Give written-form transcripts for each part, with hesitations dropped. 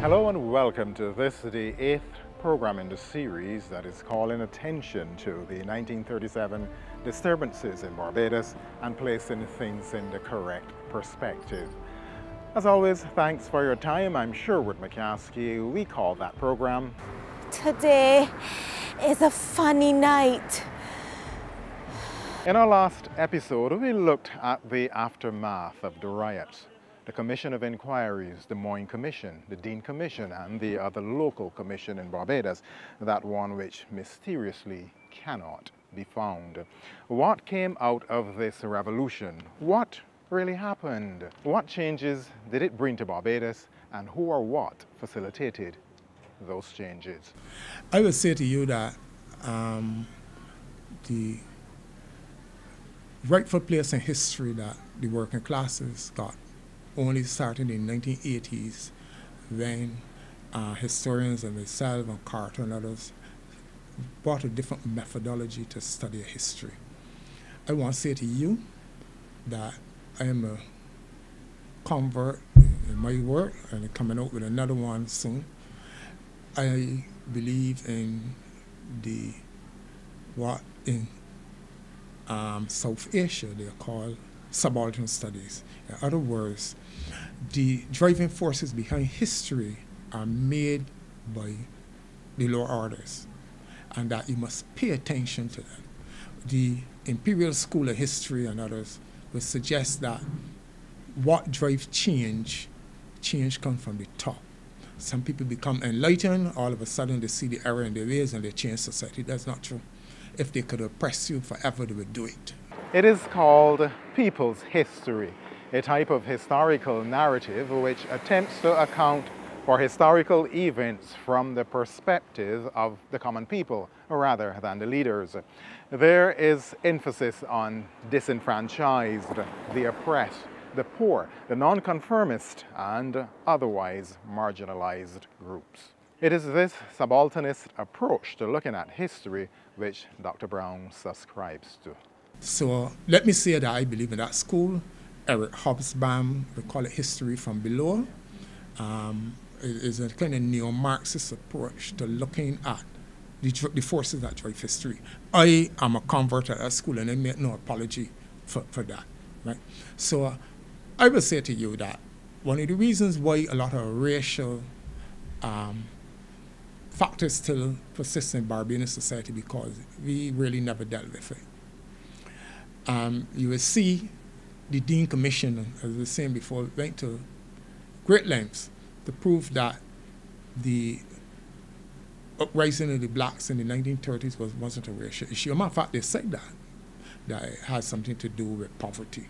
Hello and welcome to this, the 8th program in the series that is calling attention to the 1937 disturbances in Barbados and placing things in the correct perspective. As always, thanks for your time. I'm Sherwood McCaskey. We call that program Today is a funny night. In our last episode, we looked at the aftermath of the riots. The Commission of Inquiries, the Moyne Commission, the Dean Commission, and the other local commission in Barbados, that one which mysteriously cannot be found. What came out of this revolution? What really happened? What changes did it bring to Barbados, and who or what facilitated those changes? I would say to you that the rightful place in history that the working classes got only started in the 1980s when historians and myself and Carter and others brought a different methodology to study history. I want to say to you that I am a convert in my work and I'm coming out with another one soon. I believe in what in South Asia they are called subaltern studies. In other words, the driving forces behind history are made by the lower orders, and that you must pay attention to them. The Imperial School of History and others would suggest that what drives change comes from the top. Some people become enlightened, all of a sudden they see the error in their ways and they change society. That's not true. If they could oppress you forever, they would do it. It is called people's history, a type of historical narrative which attempts to account for historical events from the perspective of the common people rather than the leaders. There is emphasis on disenfranchised, the oppressed, the poor, the nonconformist, and otherwise marginalized groups. It is this subalternist approach to looking at history which Dr. Brown subscribes to. So let me say that I believe in that school. Eric Hobsbawm, we call it history from below. It is a kind of neo-Marxist approach to looking at the forces that drive history. I am a convert at that school and I make no apology for that. Right? So I will say to you that one of the reasons why a lot of racial factors still persist in Barbadian society because we really never dealt with it. You will see the Dean Commission, as I was saying before, went to great lengths to prove that the uprising of the blacks in the 1930s wasn't a racial issue. As a matter of fact, they said that it had something to do with poverty.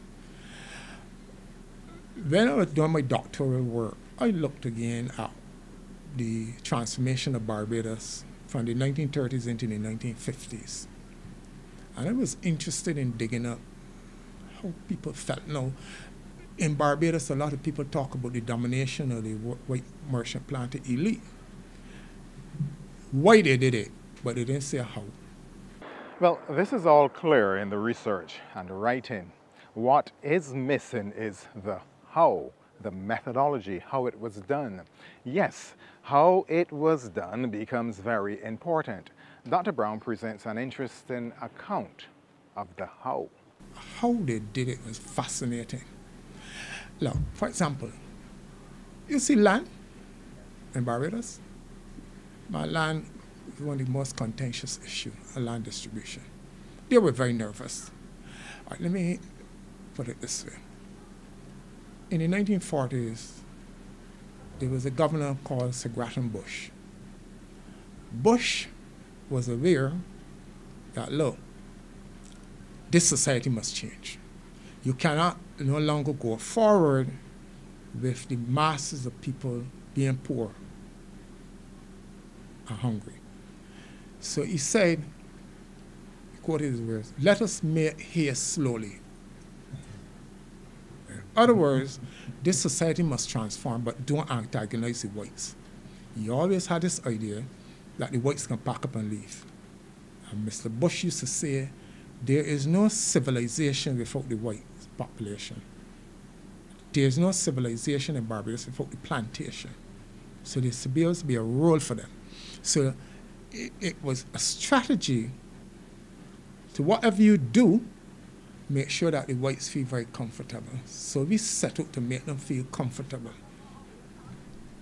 When I was doing my doctoral work, I looked again at the transformation of Barbados from the 1930s into the 1950s. And I was interested in digging up how people felt. Now, in Barbados, a lot of people talk about the domination of the white merchant planter elite. Why they did it, but they didn't say how. Well, this is all clear in the research and the writing. What is missing is the how, the methodology, how it was done. Yes, how it was done becomes very important. Dr. Brown presents an interesting account of the how. How they did it was fascinating. Look, for example, you see land in Barbados? My land is one of the most contentious issues, land distribution. They were very nervous. All right, let me put it this way. In the 1940s, there was a governor called Sir Grattan Bush. Bush was aware that, look, this society must change. You cannot no longer go forward with the masses of people being poor and hungry. So he said, he quoted his words, "Let us make haste slowly." In other words, this society must transform, but don't antagonize the whites. He always had this idea that the whites can pack up and leave. And Mr. Bush used to say, there is no civilization without the white population. There is no civilization in Barbados without the plantation. So there's supposed to be a role for them. So it was a strategy to whatever you do, make sure that the whites feel very comfortable. So we set out to make them feel comfortable.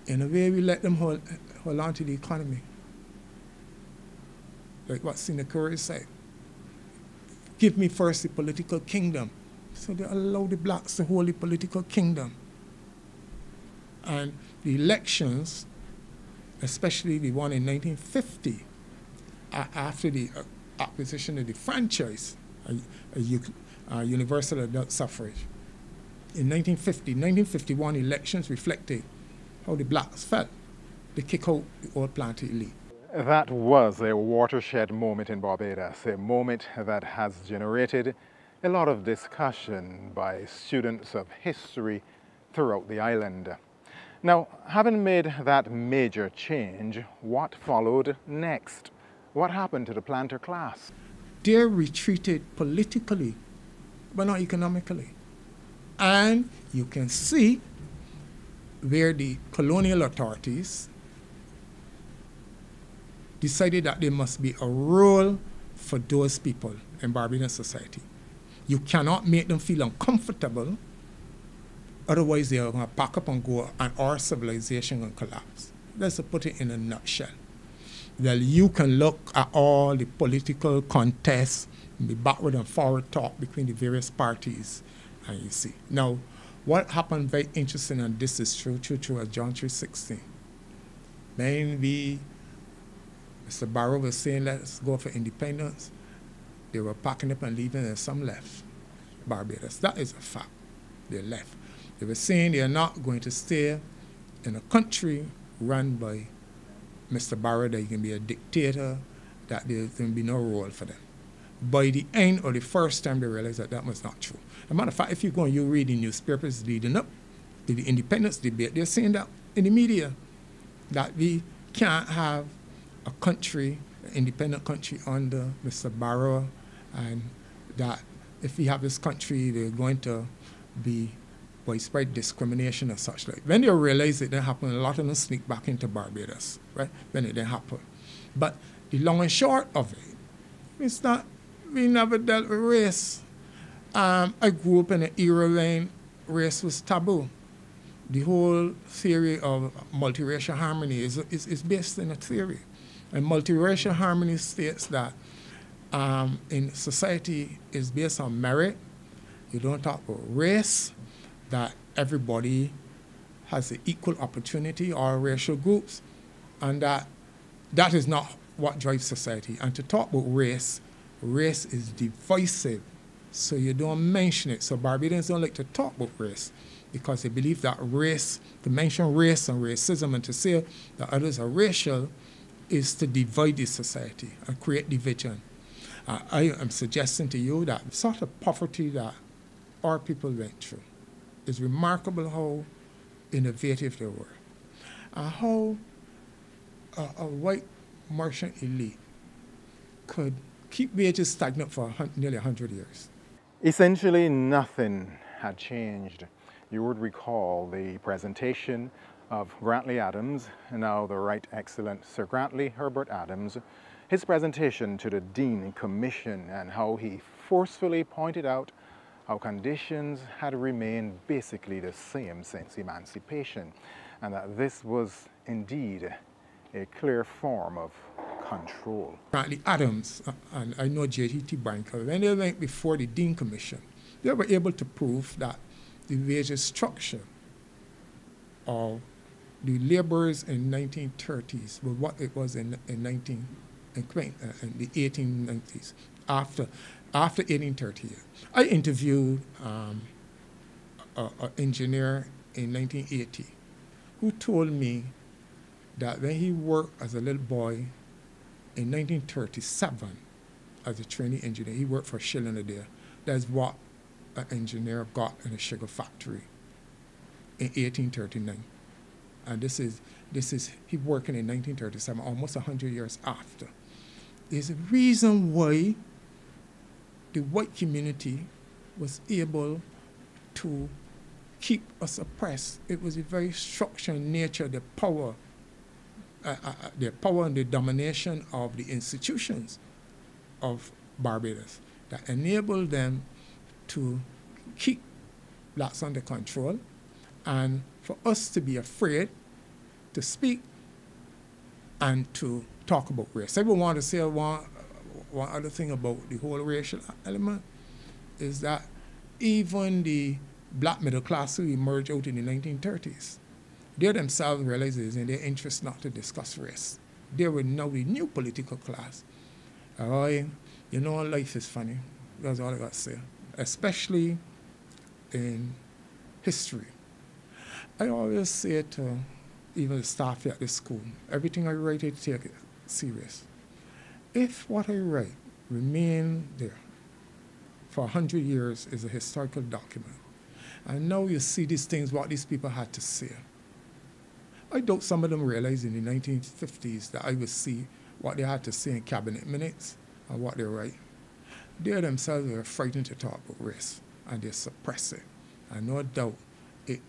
In a way, we let them hold on to the economy. Like what Senator Curry said, give me first the political kingdom. So they allow the blacks to hold the political kingdom. And the elections, especially the one in 1950, after the acquisition of the franchise, universal adult suffrage, in 1951 elections reflected how the blacks felt. They kick out the old planter elite. That was a watershed moment in Barbados, a moment that has generated a lot of discussion by students of history throughout the island. Now, having made that major change, what followed next? What happened to the planter class? They retreated politically, but not economically. And you can see where the colonial authorities decided that there must be a role for those people in Barbadian society. You cannot make them feel uncomfortable, otherwise they are going to pack up and go, and our civilization will collapse. Let's put it in a nutshell. Well, you can look at all the political contests, the backward and forward talk between the various parties, and you see. Now, what happened very interesting, and this is true as John 3:16. When Mr. Barrow was saying, let's go for independence, they were packing up and leaving, and some left Barbados. That is a fact. They left. They were saying they are not going to stay in a country run by Mr. Barrow, that he can be a dictator, that there's going to be no role for them. By the end or the first time, they realized that that was not true. As a matter of fact, if you go and you read the newspapers leading up to the independence debate, they're saying that in the media, that we can't have a country, an independent country under Mr. Barrow, and that if we have this country, they're going to be widespread discrimination and such like. When they realize it didn't happen, a lot of them sneak back into Barbados, right? When it didn't happen. But the long and short of it, it's not, we never dealt with race. I grew up in an era when race was taboo. The whole theory of multiracial harmony is based in a theory. And multiracial harmony states that in society is based on merit. You don't talk about race, that everybody has an equal opportunity, all racial groups, and that is not what drives society. And to talk about race is divisive, so you don't mention it. So Barbadians don't like to talk about race because they believe that race, to mention race and racism and to say that others are racial is to divide the society and create division. I am suggesting to you that the sort of poverty that our people went through, it's remarkable how innovative they were, and how a white merchant elite could keep wages stagnant for nearly 100 years. Essentially, nothing had changed. You would recall the presentation of Grantley Adams, now the Right Excellent Sir Grantley Herbert Adams, his presentation to the Dean Commission, and how he forcefully pointed out how conditions had remained basically the same since emancipation, and that this was indeed a clear form of control. Grantley Adams and I know J.T. Banker, when they went before the Dean Commission, they were able to prove that the wages structure of the laborers in 1930s was what it was in the 1890s, after 1830. I interviewed an engineer in 1980 who told me that when he worked as a little boy in 1937 as a trainee engineer, he worked for a shilling a day. That's what an engineer got in a sugar factory in 1839. And this is he working in 1937, almost 100 years after. There's a reason why the white community was able to keep us oppressed. It was a very structural nature, the power the power and the domination of the institutions of Barbados that enabled them to keep blacks under control, and for us to be afraid to speak and to talk about race. I would want to say one other thing about the whole racial element is that even the black middle class who emerged out in the 1930s, they themselves realized it is in their interest not to discuss race. They were now the new political class. You know, life is funny. That's all I got to say. Especially in history. I always say to even the staff at the school, everything I write, I take it serious. If what I write remain there for 100 years is a historical document, and now you see these things, what these people had to say, I doubt some of them realized in the 1950s that I would see what they had to say in cabinet minutes and what they write. They themselves were frightened to talk about race, and they suppress it. And no doubt it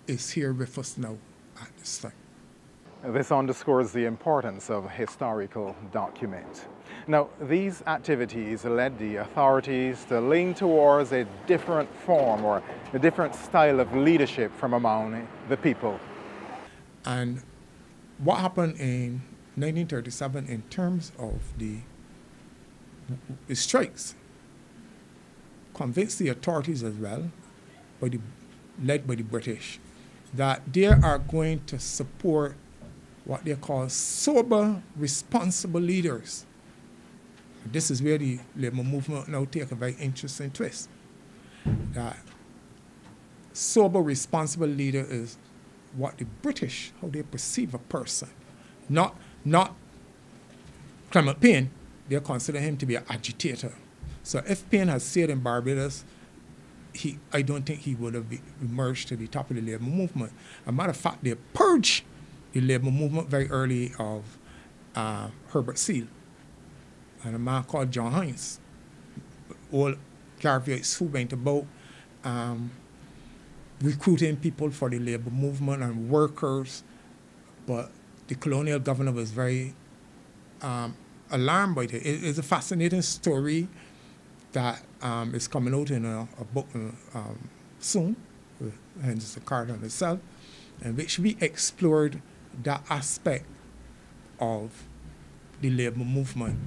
is here with us now at this time. This underscores the importance of a historical document. Now, these activities led the authorities to lean towards a different form or a different style of leadership from among the people. And what happened in 1937 in terms of the strikes convinced the authorities as well, led by the British, that they are going to support what they call sober, responsible leaders. This is where the labor movement now take a very interesting twist. That sober, responsible leader is what the British, how they perceive a person. Not Clement Payne, they consider him to be an agitator. So if Payne had stayed in Barbados, I don't think he would have emerged to the top of the labor movement. As a matter of fact, they purged the labor movement very early of Herbert Seal and a man called John Hines. All Caribbeans who went about recruiting people for the labor movement and workers, but the colonial governor was very alarmed by it. It's a fascinating story that is coming out in a book soon, with Henderson Carter himself, in which we explored that aspect of the labor movement.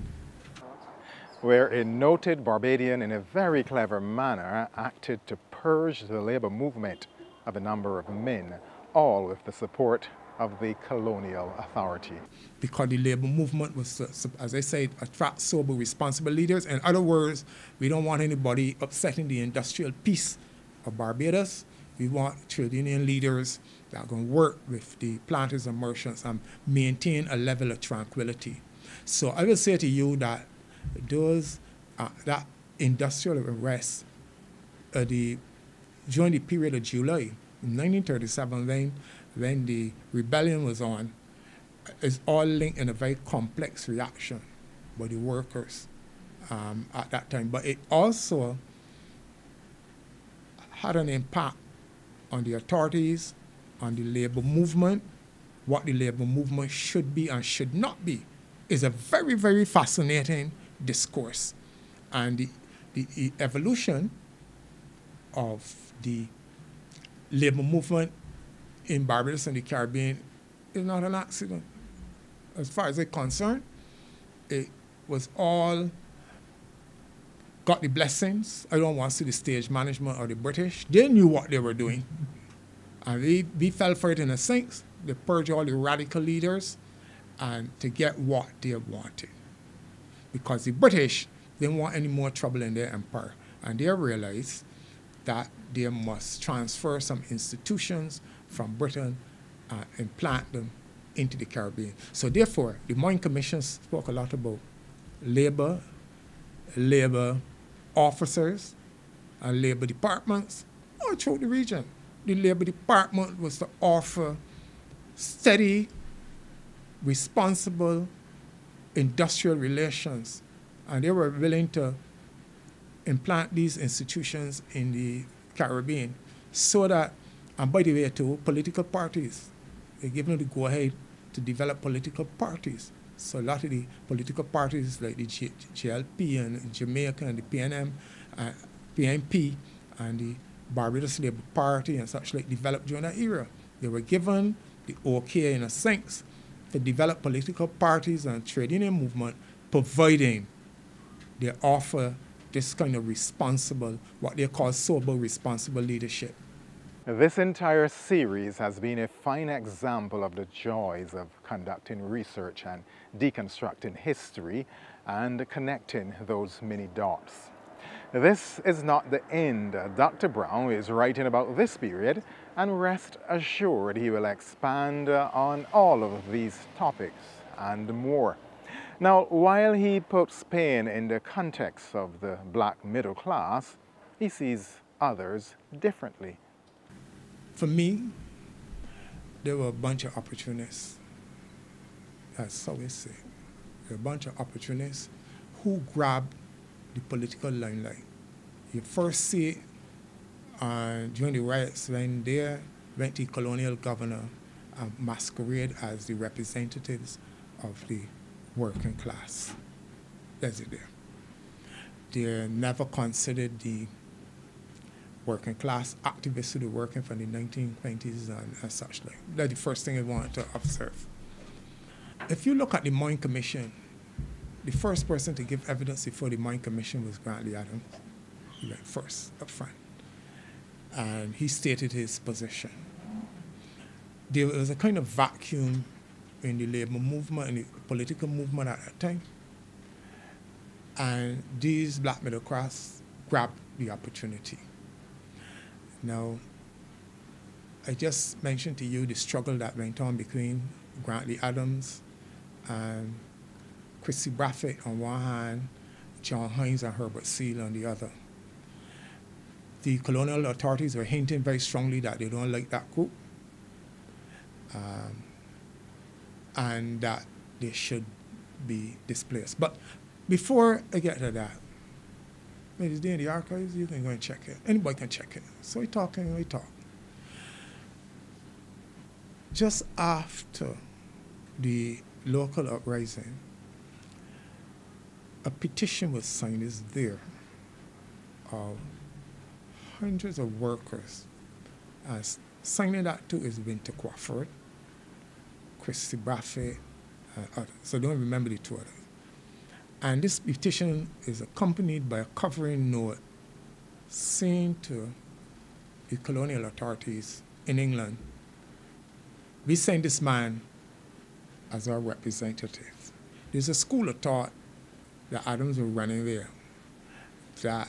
Where a noted Barbadian, in a very clever manner, acted to purge the labor movement of a number of men, all with the support of the colonial authority. Because the labor movement was, as I said, attract sober, responsible leaders. In other words, we don't want anybody upsetting the industrial peace of Barbados. We want trade union leaders that are going to work with the planters and merchants and maintain a level of tranquility. So I will say to you that that industrial arrest during the period of July in 1937, when the rebellion was on, is all linked in a very complex reaction by the workers at that time. But it also had an impact on the authorities, on the labor movement. What the labor movement should be and should not be is a very, very fascinating discourse. And the evolution of the labor movement in Barbados and the Caribbean is not an accident. As far as I'm concerned, it was all got the blessings. I don't want to see the stage management or the British. They knew what they were doing. And we fell for it in a sense. They purged all the radical leaders and to get what they wanted. Because the British didn't want any more trouble in their empire. And they realized that they must transfer some institutions from Britain and plant them into the Caribbean. So therefore, the Moyne Commission spoke a lot about labor officers, and labor departments all throughout the region. The labor department was to offer steady, responsible industrial relations, and they were willing to implant these institutions in the Caribbean so that, and by the way too, political parties, they gave them the go-ahead to develop political parties. So a lot of the political parties like the GLP and Jamaica and the PNP and the Barbados Labour Party and such like developed during that era. They were given the okay in a sense to develop political parties and trade union movement, providing they offer this kind of responsible, what they call sober responsible leadership. This entire series has been a fine example of the joys of conducting research and deconstructing history and connecting those many dots. This is not the end. Dr. Brown is writing about this period, and rest assured he will expand on all of these topics and more. Now, while he puts Spain in the context of the black middle class, he sees others differently. For me, there were a bunch of opportunists. That's how we say it. There were a bunch of opportunists who grabbed the political limelight. You first see it during the riots when they went to colonial governor and masquerade as the representatives of the working class. That's it there. They never considered the working class activists who were working from the 1920s and such like. That's the first thing I wanted to observe. If you look at the Moyne Commission, the first person to give evidence before the Moyne Commission was Grantley Adams. He went first, up front. And he stated his position. There was a kind of vacuum in the labor movement and the political movement at that time. And these black middle class grabbed the opportunity. Now, I just mentioned to you the struggle that went on between Grantley Adams and Christy Brathwaite on one hand, John Hines and Herbert Seal on the other. The colonial authorities were hinting very strongly that they don't like that group and that they should be displaced. But before I get to that, it's there in the archives, you can go and check it. Anybody can check it. So we talk. Just after the local uprising, a petition was signed, is there, of hundreds of workers. Signing that too is Winter Crawford, Christy Brathwaite, and others. So don't remember the two others. And this petition is accompanied by a covering note saying to the colonial authorities in England, we send this man as our representative. There's a school of thought that Adams was running there, that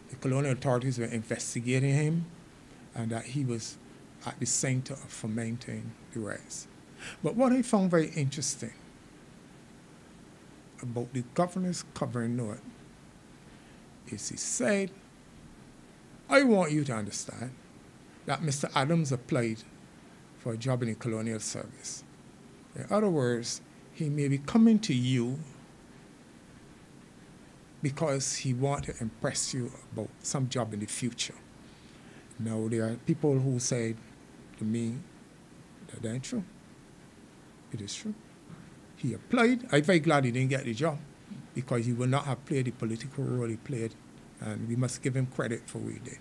the colonial authorities were investigating him and that he was at the center of fomenting the rise. But what I found very interesting about the governor's covering note is he said, I want you to understand that Mr. Adams applied for a job in the colonial service. In other words, he may be coming to you because he wants to impress you about some job in the future. Now, there are people who said to me that ain't true. It is true. He applied. I'm very glad he didn't get the job because he would not have played the political role he played, and we must give him credit for what he did.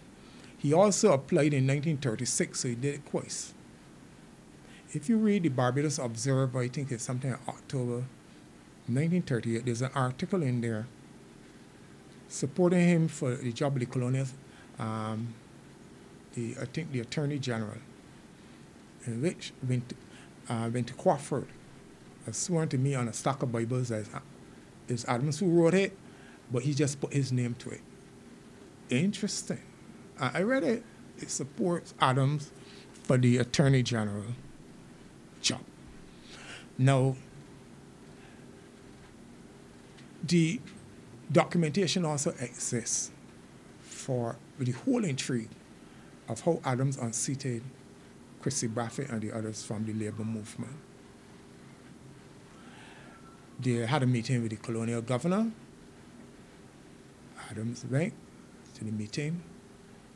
He also applied in 1936, so he did it twice. If you read the Barbados Observer, I think it's something in October 1938, there's an article in there supporting him for the job of the colonial, I think the Attorney General, in which Winter Crawford has sworn to me on a stack of Bibles as it's Adams who wrote it, but he just put his name to it. Interesting. I read it. It supports Adams for the Attorney General job. Now, the documentation also exists for the whole intrigue of how Adams unseated Christy Brathwaite and the others from the labor movement. They had a meeting with the colonial governor. Adams went to the meeting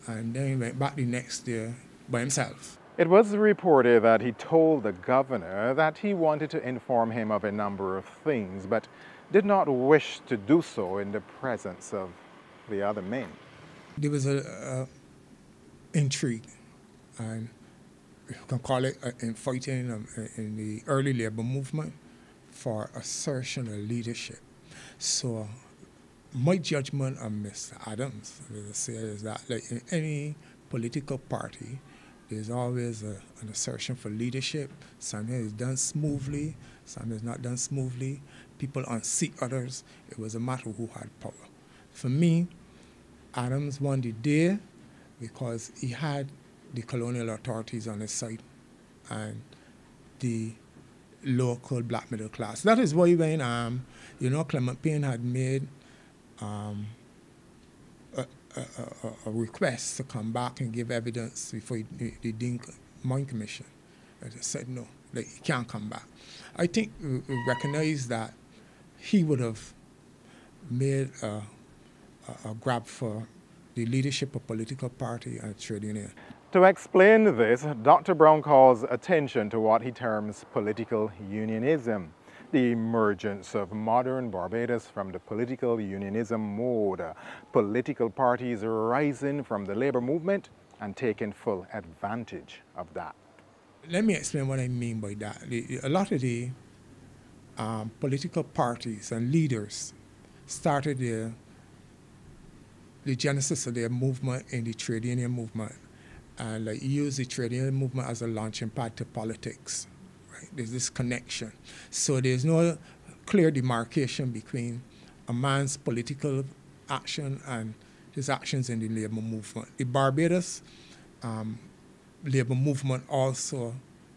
and then he went back the next day by himself. It was reported that he told the governor that he wanted to inform him of a number of things, but did not wish to do so in the presence of the other men. There was a intrigue, and you can call it fighting in the early labor movement for assertion of leadership. So my judgment of Mr. Adams, as I say, is that like in any political party, there's always an assertion for leadership. Sometimes it's done smoothly, sometimes it's not done smoothly. People unseat others. It was a matter of who had power. For me, Adams won the day because he had the colonial authorities on his side and the local black middle class. That is why when Clement Payne had made a request to come back and give evidence before the Dean Mine Commission, I just said no, like, he can't come back. I think we recognize that he would have made a grab for the leadership of political party and trade union. To explain this, Dr. Brown calls attention to what he terms political unionism, the emergence of modern Barbados from the political unionism mode, political parties rising from the labor movement and taking full advantage of that. Let me explain what I mean by that. A lot of the political parties and leaders started the genesis of their movement in the trade union movement, and like use the trade union movement as a launching pad to politics. Right? There's this connection. So there's no clear demarcation between a man's political action and his actions in the labor movement. The Barbados labor movement also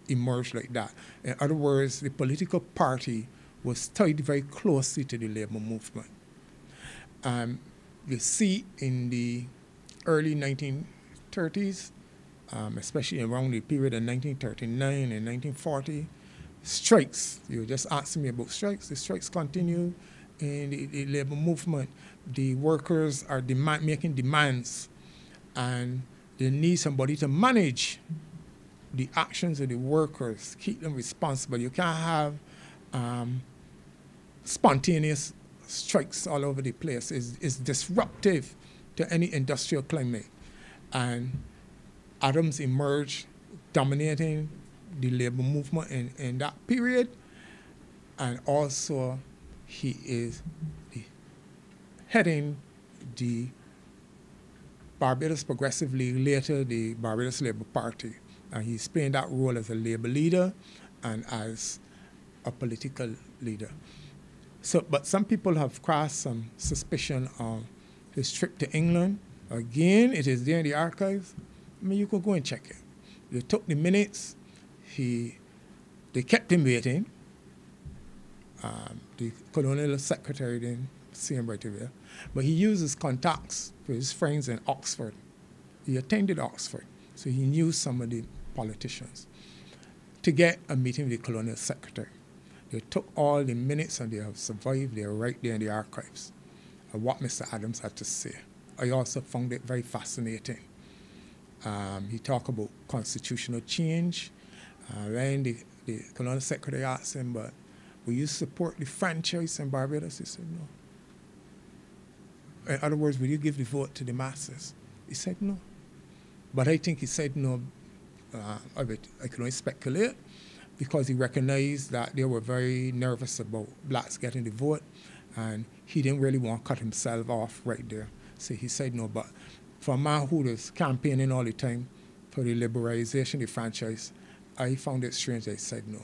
emerged like that. In other words, the political party was tied very closely to the labor movement. You see in the early 1930s, especially around the period of 1939 and 1940, strikes. You were just asking me about strikes. The strikes continue in the labor movement. The workers are making demands, and they need somebody to manage the actions of the workers, keep them responsible. You can't have spontaneous strikes all over the place. It's disruptive to any industrial climate. And Adams emerged dominating the labor movement in that period. And also he is heading the Barbados Progressive League, later the Barbados Labour Party. And he's playing that role as a labor leader and as a political leader. So, but some people have cast some suspicion on his trip to England. Again, it is there in the archives. I mean, you can go and check it. They took the minutes. They kept him waiting. The colonial secretary didn't see him right away. But he used his contacts with his friends in Oxford. He attended Oxford, so he knew some of the politicians, to get a meeting with the colonial secretary. They took all the minutes and they have survived. They're right there in the archives of what Mr. Adams had to say. I also found it very fascinating. He talked about constitutional change. When the colonial secretary asked him, but will you support the franchise in Barbados? He said no. In other words, will you give the vote to the masses? He said no. But I think he said no, I can only speculate, because he recognized that they were very nervous about blacks getting the vote, and he didn't really want to cut himself off right there. So he said no. But for a man who was campaigning all the time for the liberalization of the franchise, I found it strange that he said no.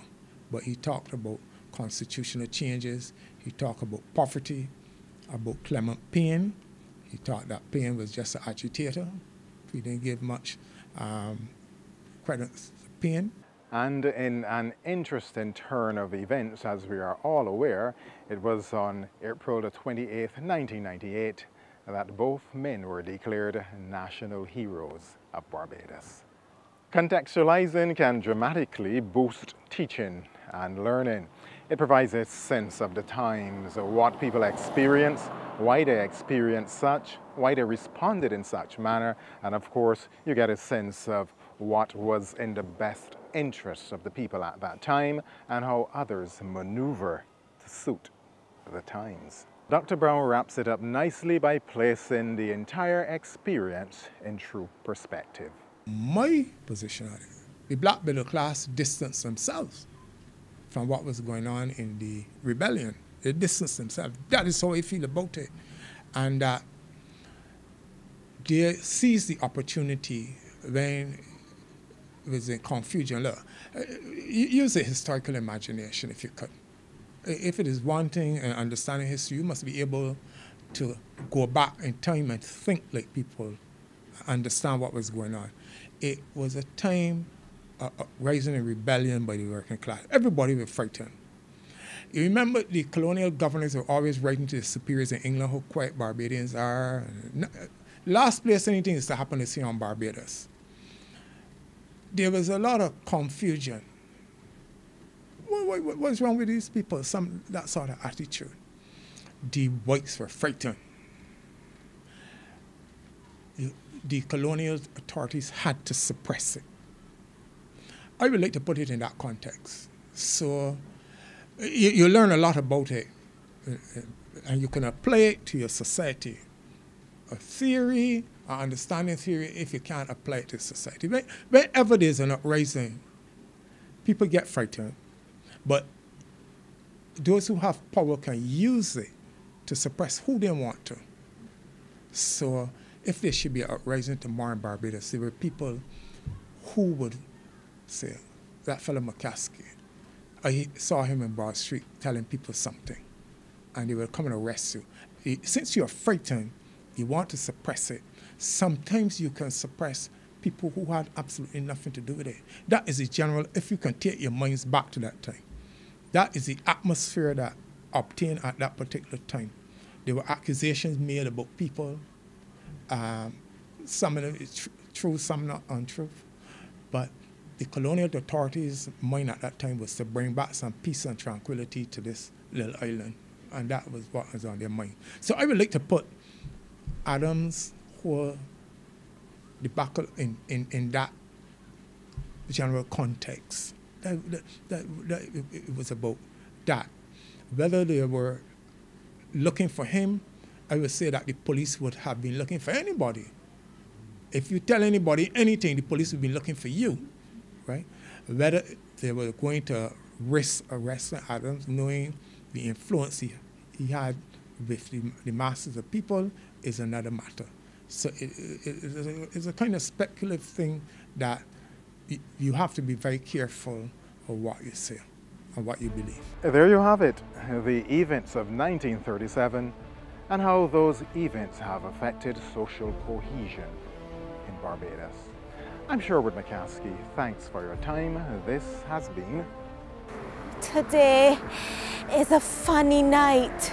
But he talked about constitutional changes. He talked about poverty, about Clement Payne. He thought that Payne was just an agitator. He didn't give much credit to Payne. And in an interesting turn of events, as we are all aware, it was on April the 28th, 1998, that both men were declared national heroes of Barbados. Contextualizing can dramatically boost teaching and learning. It provides a sense of the times, of what people experience, why they experienced such, why they responded in such manner, and of course, you get a sense of what was in the best interests of the people at that time and how others maneuver to suit the times. Dr. Brown wraps it up nicely by placing the entire experience in true perspective. My position on it, the black middle class distanced themselves from what was going on in the rebellion. They distanced themselves. That is how I feel about it. And they seized the opportunity when it was in confusion. Look, use a historical imagination if you could. If it is wanting and understanding history, you must be able to go back in time and think like people, understand what was going on. It was a time rising in rebellion by the working class. Everybody was frightened. You remember the colonial governors were always writing to the superiors in England how quiet Barbadians are. Last place anything is to happen is here on Barbados. There was a lot of confusion. What's wrong with these people? That sort of attitude. The whites were frightened. The colonial authorities had to suppress it. I would like to put it in that context. So you learn a lot about it, and you can apply it to your society. A theory, an understanding theory, if you can't apply it to society. Whenever there's an uprising, people get frightened. But those who have power can use it to suppress who they want to. So if there should be an uprising tomorrow in Barbados, there were people who would say, that fellow McCaskey, I saw him in Broad Street telling people something, and they will come and arrest you. Since you're frightened, you want to suppress it. Sometimes you can suppress people who had absolutely nothing to do with it. That is the general, if you can take your minds back to that time. That is the atmosphere that obtained at that particular time. There were accusations made about people, some of them true, some not untrue. But the colonial authorities' mind at that time was to bring back some peace and tranquility to this little island. And that was what was on their mind. So I would like to put Adams' whole debacle in that general context. It was about that. Whether they were looking for him, I would say that the police would have been looking for anybody. If you tell anybody anything, the police would be looking for you, right? Whether they were going to risk arresting Adams, knowing the influence he had with the masses of people, is another matter. So it's a kind of speculative thing that you have to be very careful of what you say and what you believe. There you have it, the events of 1937 and how those events have affected social cohesion in Barbados. I'm Sherwood McCaskey. Thanks for your time. This has been... Today is a funny night.